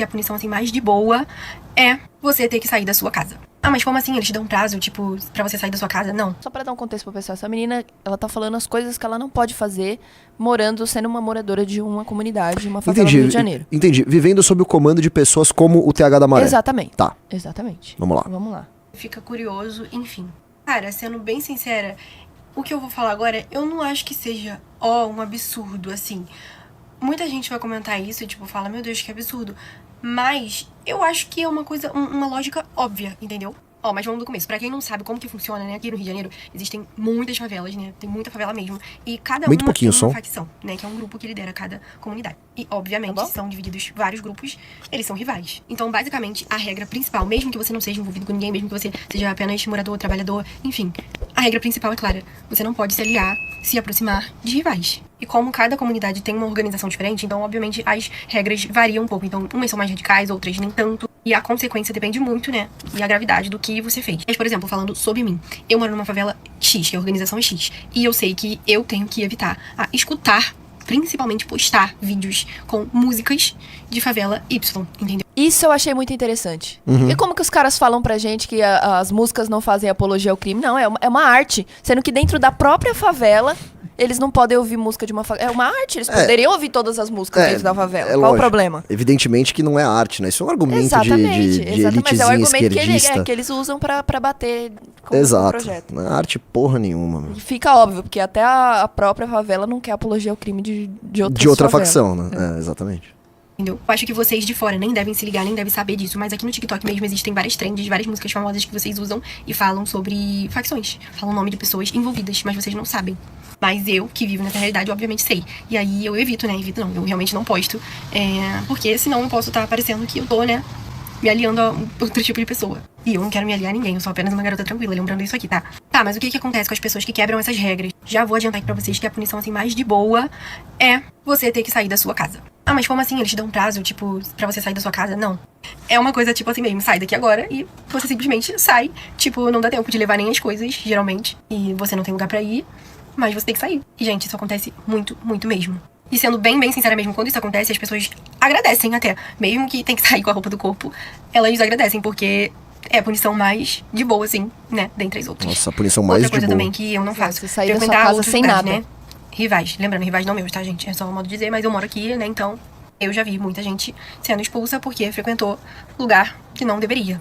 E a punição, assim, mais de boa é você ter que sair da sua casa. Ah, mas como assim? Eles te dão um prazo, tipo, pra você sair da sua casa? Não. Só pra dar um contexto pro pessoal, essa menina, ela tá falando as coisas que ela não pode fazer sendo uma moradora de uma comunidade, uma favela do Rio de Janeiro. Entendi. Vivendo sob o comando de pessoas como o TH da Maré. Exatamente. Tá. Exatamente. Vamos lá. Vamos lá. Fica curioso, enfim. Cara, sendo bem sincera, o que eu vou falar agora, eu não acho que seja, um absurdo, assim. Muita gente vai comentar isso e, tipo, fala, meu Deus, que absurdo. Mas eu acho que é uma coisa, uma lógica óbvia, entendeu? Mas vamos do começo. Pra quem não sabe como que funciona, né? Aqui no Rio de Janeiro existem muitas favelas, né? Tem muita favela mesmo. E cada uma tem uma facção, né? Que é um grupo que lidera cada comunidade. E, obviamente, são divididos vários grupos. Eles são rivais. Então, basicamente, a regra principal, mesmo que você não seja envolvido com ninguém, mesmo que você seja apenas morador, trabalhador, enfim. A regra principal é clara. Você não pode se aliar, se aproximar de rivais. E como cada comunidade tem uma organização diferente, então, obviamente, as regras variam um pouco. Então, umas são mais radicais, outras nem tanto. E a consequência depende muito, né? E a gravidade do que você fez. Mas, por exemplo, falando sobre mim. Eu moro numa favela X, que é a organização X. E eu sei que eu tenho que evitar escutar, principalmente postar vídeos com músicas de favela Y, entendeu? Isso eu achei muito interessante. E como que os caras falam pra gente que as músicas não fazem apologia ao crime? Não, é uma arte. Sendo que dentro da própria favela, eles não podem ouvir música de uma favela. É uma arte, eles poderiam ouvir todas as músicas dentro da favela. Qual o problema? Evidentemente que não é arte, né? Isso é um argumento de elitezinha mas é o argumento esquerdista. que eles usam pra bater com o projeto. Não é arte porra nenhuma. E fica óbvio, porque até a própria favela não quer apologia ao crime de outra facção, né? Exatamente. Entendeu? Eu acho que vocês de fora nem devem se ligar, nem devem saber disso, mas aqui no TikTok mesmo existem várias trends, várias músicas famosas que vocês usam e falam sobre facções. Falam o nome de pessoas envolvidas, mas vocês não sabem. Mas eu, que vivo nessa realidade, obviamente sei. E aí eu evito, né? Eu realmente não posto. Porque senão eu posso estar parecendo que eu tô, né? Me aliando a outro tipo de pessoa. E eu não quero me aliar a ninguém, eu sou apenas uma garota tranquila, lembrando isso aqui, tá? Tá, mas o que acontece com as pessoas que quebram essas regras? Já vou adiantar aqui pra vocês que a punição, assim, mais de boa é você ter que sair da sua casa. Ah, mas como assim? Eles te dão um prazo, tipo, pra você sair da sua casa? Não. É uma coisa, tipo assim mesmo, sai daqui agora e você simplesmente sai. Tipo, não dá tempo de levar nem as coisas, geralmente. E você não tem lugar pra ir, mas você tem que sair. E, gente, isso acontece muito, muito mesmo. E sendo bem sincera mesmo, quando isso acontece, as pessoas agradecem até. Mesmo que tem que sair com a roupa do corpo, elas agradecem, porque é a punição mais de boa, assim, né? Dentre as outras. Nossa, a punição mais de boa. Outra coisa também que eu não faço. Você sair da sua casa sem nada. Né? Rivais. Lembrando, rivais não meus, tá, gente? É só um modo de dizer, mas eu moro aqui, né? Então, eu já vi muita gente sendo expulsa porque frequentou lugar que não deveria.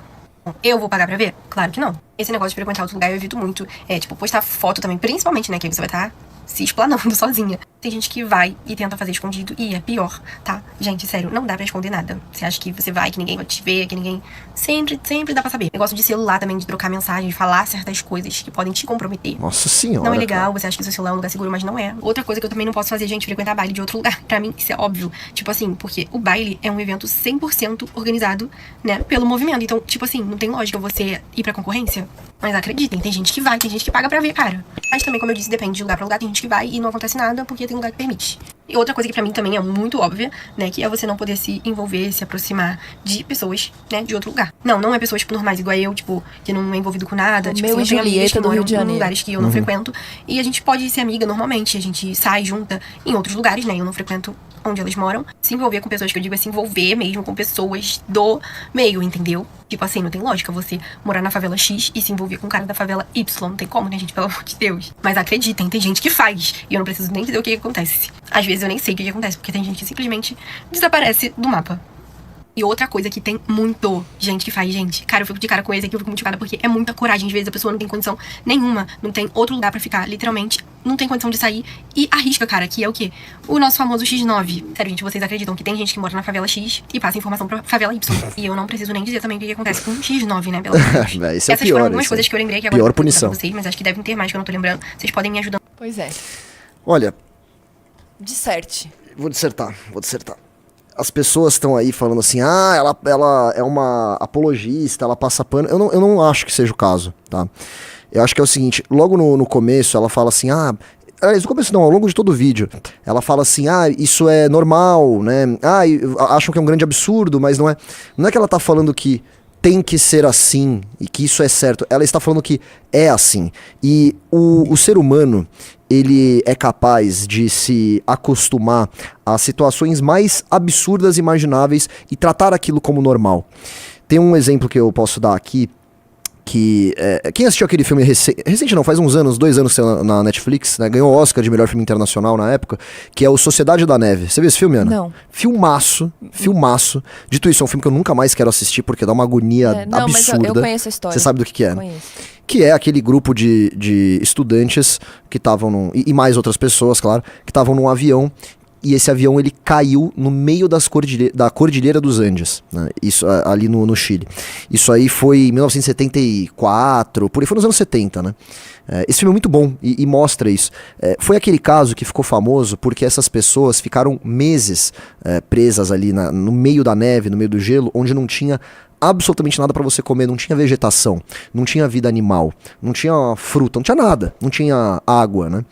Eu vou pagar pra ver? Claro que não. Esse negócio de frequentar outro lugar eu evito muito. Tipo, postar foto também, principalmente, né? Que aí você vai estar se explanando sozinha. Tem gente que vai e tenta fazer escondido e é pior, tá? Gente, sério, não dá pra esconder nada. Você acha que você vai, que ninguém vai te ver, que ninguém... Sempre dá pra saber. Negócio de celular também, de trocar mensagem, de falar certas coisas que podem te comprometer. Nossa senhora. Não é legal, você acha que seu celular é um lugar seguro, mas não é. Outra coisa que eu também não posso fazer, gente, frequentar baile de outro lugar. Pra mim, isso é óbvio. Tipo assim, porque o baile é um evento 100% organizado, né, pelo movimento. Então, tipo assim, não tem lógica você ir pra concorrência. Mas acreditem, tem gente que vai, tem gente que paga pra ver, cara. Mas também, como eu disse, depende de lugar pra lugar. Tem gente que vai e não acontece nada porque tem lugar que permite. E outra coisa que pra mim também é muito óbvia, né, que é você não poder se envolver, se aproximar de pessoas, né, de outro lugar. Não é pessoas, tipo, normais, igual eu, tipo, que não é envolvido com nada. Tipo, meu e Julieta do Rio de Janeiro. Em lugares que eu não frequento. E a gente pode ser amiga normalmente, a gente sai junta em outros lugares, né, eu não frequento onde elas moram. Se envolver com pessoas, que eu digo é se envolver mesmo com pessoas do meio, entendeu? Tipo assim, não tem lógica você morar na favela X e se envolver com o cara da favela Y. Não tem como, né, gente? Pelo amor de Deus. Mas acreditem, tem gente que faz. E eu não preciso nem dizer o que acontece. Às vezes eu nem sei o que acontece, porque tem gente que simplesmente desaparece do mapa. E outra coisa que tem muito gente que faz, gente. Cara, eu fico de cara com eles aqui, eu fico muito chocada, porque é muita coragem. Às vezes a pessoa não tem condição nenhuma, não tem outro lugar pra ficar, literalmente, não tem condição de sair e arrisca, cara, que é o quê? O nosso famoso X9. Sério, gente, vocês acreditam que tem gente que mora na favela X e passa informação pra favela Y. E eu não preciso nem dizer também o que acontece com o X9, né, pelo menos. Esse é Essas pior, foram algumas coisas que eu lembrei que agora pior eu vou punição. pra vocês, mas acho que devem ter mais que eu não tô lembrando. Vocês podem me ajudar. Pois é. Olha, Disserte. vou dissertar. As pessoas estão aí falando assim, ela é uma apologista, ela passa pano. Eu não acho que seja o caso, tá? Eu acho que é o seguinte, logo no começo ela fala assim, no começo não, ao longo de todo o vídeo, ela fala assim, isso é normal, né? Acham que é um grande absurdo, mas não é. Não é que ela tá falando que tem que ser assim e que isso é certo. Ela está falando que é assim. E o ser humano, ele é capaz de se acostumar a situações mais absurdas e imagináveis e tratar aquilo como normal. Tem um exemplo que eu posso dar aqui, que quem assistiu aquele filme recente não, faz uns anos, 2 anos que saiu na Netflix, né, ganhou o Oscar de melhor filme internacional na época, que é o Sociedade da Neve. Você viu esse filme, Ana? Não. Filmaço. Dito isso, é um filme que eu nunca mais quero assistir porque dá uma agonia Não, absurda. mas eu conheço a história. Você sabe do que é? Conheço. Que é aquele grupo de estudantes que estavam e mais outras pessoas, claro, que estavam num avião. E esse avião, ele caiu no meio da Cordilheira dos Andes, né? Isso ali no Chile. Isso aí foi em 1974, por aí foi nos anos 70, né? Esse filme é muito bom e mostra isso. Foi aquele caso que ficou famoso porque essas pessoas ficaram meses presas ali no meio da neve, no meio do gelo, onde não tinha absolutamente nada pra você comer, não tinha vegetação, não tinha vida animal, não tinha fruta, não tinha nada, não tinha água, né?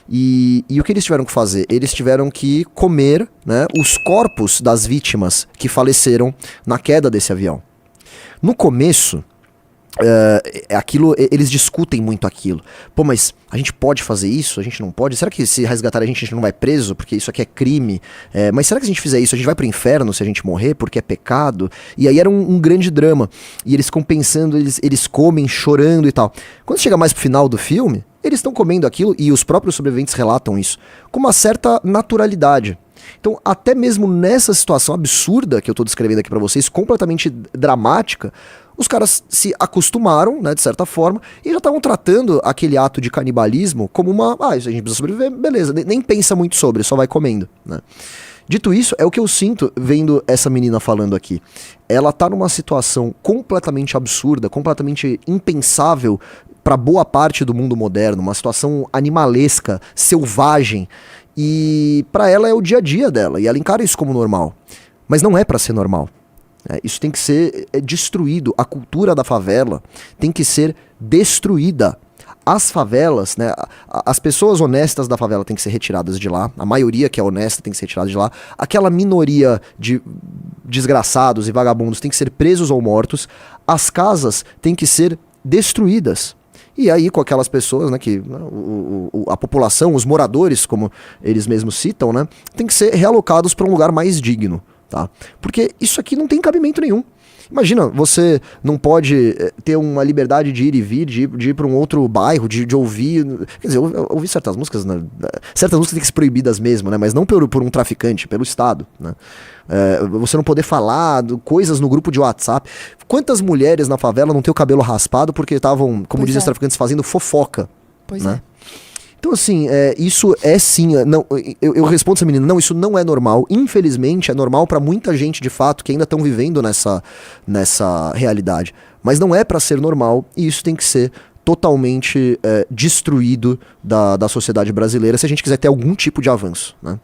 E o que eles tiveram que fazer? Eles tiveram que comer, né, os corpos das vítimas que faleceram na queda desse avião. No começo, eles discutem muito aquilo. Pô, mas a gente pode fazer isso? A gente não pode? Será que se resgatar a gente não vai preso? Porque isso aqui é crime. Mas será que se a gente fizer isso, a gente vai pro inferno se a gente morrer? Porque é pecado? E aí era um grande drama. E eles ficam pensando, eles comem, chorando e tal. Quando chega mais pro final do filme, eles estão comendo aquilo, e os próprios sobreviventes relatam isso, com uma certa naturalidade. Então, até mesmo nessa situação absurda que eu tô descrevendo aqui pra vocês, completamente dramática, os caras se acostumaram, né, de certa forma, e já estavam tratando aquele ato de canibalismo como a gente precisa sobreviver, beleza, nem pensa muito sobre, só vai comendo, né. Dito isso, é o que eu sinto vendo essa menina falando aqui. Ela tá numa situação completamente absurda, completamente impensável para boa parte do mundo moderno, uma situação animalesca, selvagem, e para ela é o dia a dia dela, e ela encara isso como normal. Mas não é para ser normal. Isso tem que ser destruído. A cultura da favela tem que ser destruída. As favelas, né, as pessoas honestas da favela têm que ser retiradas de lá. A maioria que é honesta tem que ser retirada de lá. Aquela minoria de desgraçados e vagabundos tem que ser presos ou mortos. As casas têm que ser destruídas. E aí, com aquelas pessoas, né, que a população, os moradores, como eles mesmos citam, né, tem que ser realocados para um lugar mais digno, tá? Porque isso aqui não tem cabimento nenhum. Imagina, você não pode ter uma liberdade de ir e vir, de ir para um outro bairro, de ouvir... Quer dizer, ouvir certas músicas, né? Certas músicas têm que ser proibidas mesmo, né? Mas não por um traficante, pelo Estado, né? Você não poder falar coisas no grupo de WhatsApp. Quantas mulheres na favela não têm o cabelo raspado porque estavam, como dizem os traficantes, fazendo fofoca? Pois né? Então, assim, isso é sim... Não, eu respondo essa menina, não, isso não é normal. Infelizmente, é normal pra muita gente, de fato, que ainda estão vivendo nessa realidade. Mas não é pra ser normal, e isso tem que ser totalmente destruído da sociedade brasileira se a gente quiser ter algum tipo de avanço, né?